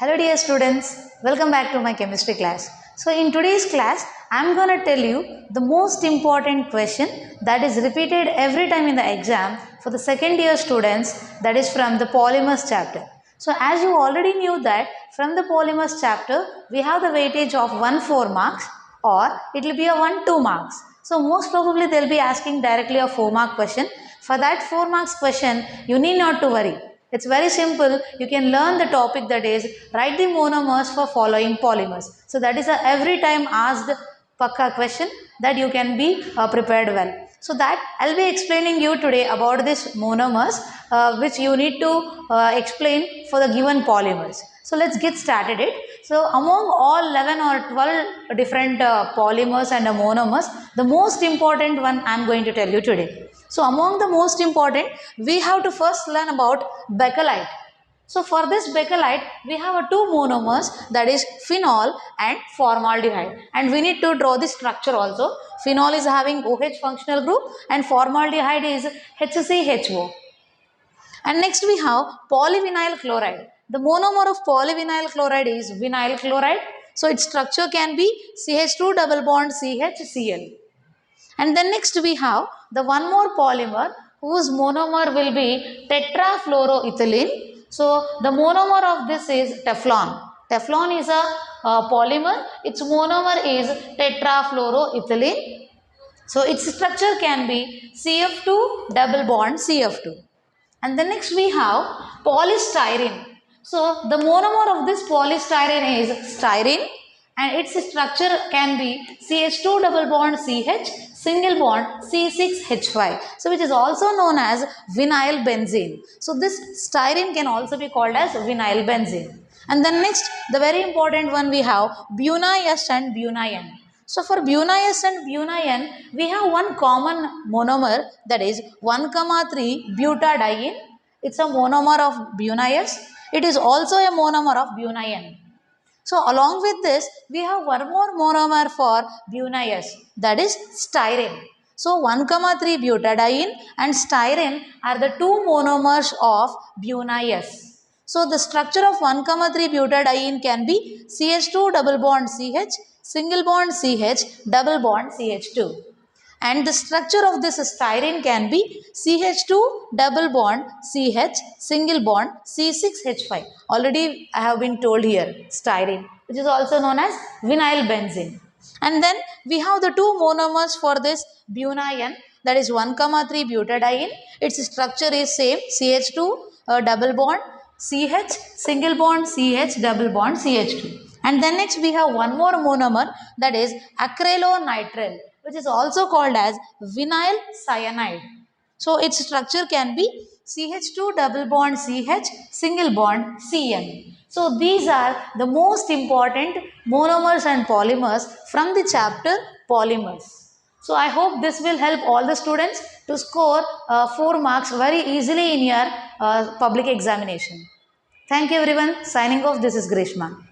Hello dear students, welcome back to my chemistry class. So in today's class, I am going to tell you the most important question that is repeated every time in the exam for the second year students, that is from the polymers chapter. So as you already knew that from the polymers chapter, we have the weightage of 4 marks or it will be a 2 marks. So most probably they will be asking directly a 4 mark question. For that 4 marks question, you need not to worry. It's very simple. You can learn the topic, that is write the monomers for following polymers. So that is a every time asked pakka question that you can be prepared well. So that I'll be explaining you today about this monomers which you need to explain for the given polymers. So let's get started it. So among all 11 or 12 different polymers and monomers, the most important one I am going to tell you today. So among the most important, we have to first learn about bakelite. So for this bakelite, we have two monomers, that is phenol and formaldehyde. And we need to draw the structure also. Phenol is having OH functional group and formaldehyde is HCHO. And next we have polyvinyl chloride. The monomer of polyvinyl chloride is vinyl chloride. So its structure can be CH2 double bond CHCl. And then next we have the one more polymer whose monomer will be tetrafluoroethylene. So the monomer of this is Teflon. Teflon is a polymer. Its monomer is tetrafluoroethylene. So its structure can be CF2 double bond CF2. And then next we have polystyrene. So the monomer of this polystyrene is styrene and its structure can be CH2 double bond CH single bond C6H5. So which is also known as vinyl benzene. So this styrene can also be called as vinyl benzene. And then next, the very important one, we have BuNa-S and BuNa-N. So for BuNa-S and BuNa-N, we have one common monomer, that is 1,3 butadiene. It's a monomer of BuNa-S. It is also a monomer of BuNa-N. So along with this, we have one more monomer for BuNa-S, that is styrene. So 1,3 butadiene and styrene are the two monomers of BuNa-S. So the structure of 1,3 butadiene can be CH2 double bond CH, single bond CH, double bond CH2. And the structure of this styrene can be CH2 double bond CH single bond C6H5. Already I have been told here, styrene, which is also known as vinyl benzene. And then we have the two monomers for this BuNa-N, that is 1,3 butadiene. Its structure is same, CH2 double bond CH single bond CH double bond CH2. And then next we have one more monomer, that is acrylonitrile, which is also called as vinyl cyanide. So its structure can be CH2 double bond CH single bond Cn. So these are the most important monomers and polymers from the chapter polymers. So I hope this will help all the students to score 4 marks very easily in your public examination. Thank you everyone. Signing off, this is Grishma.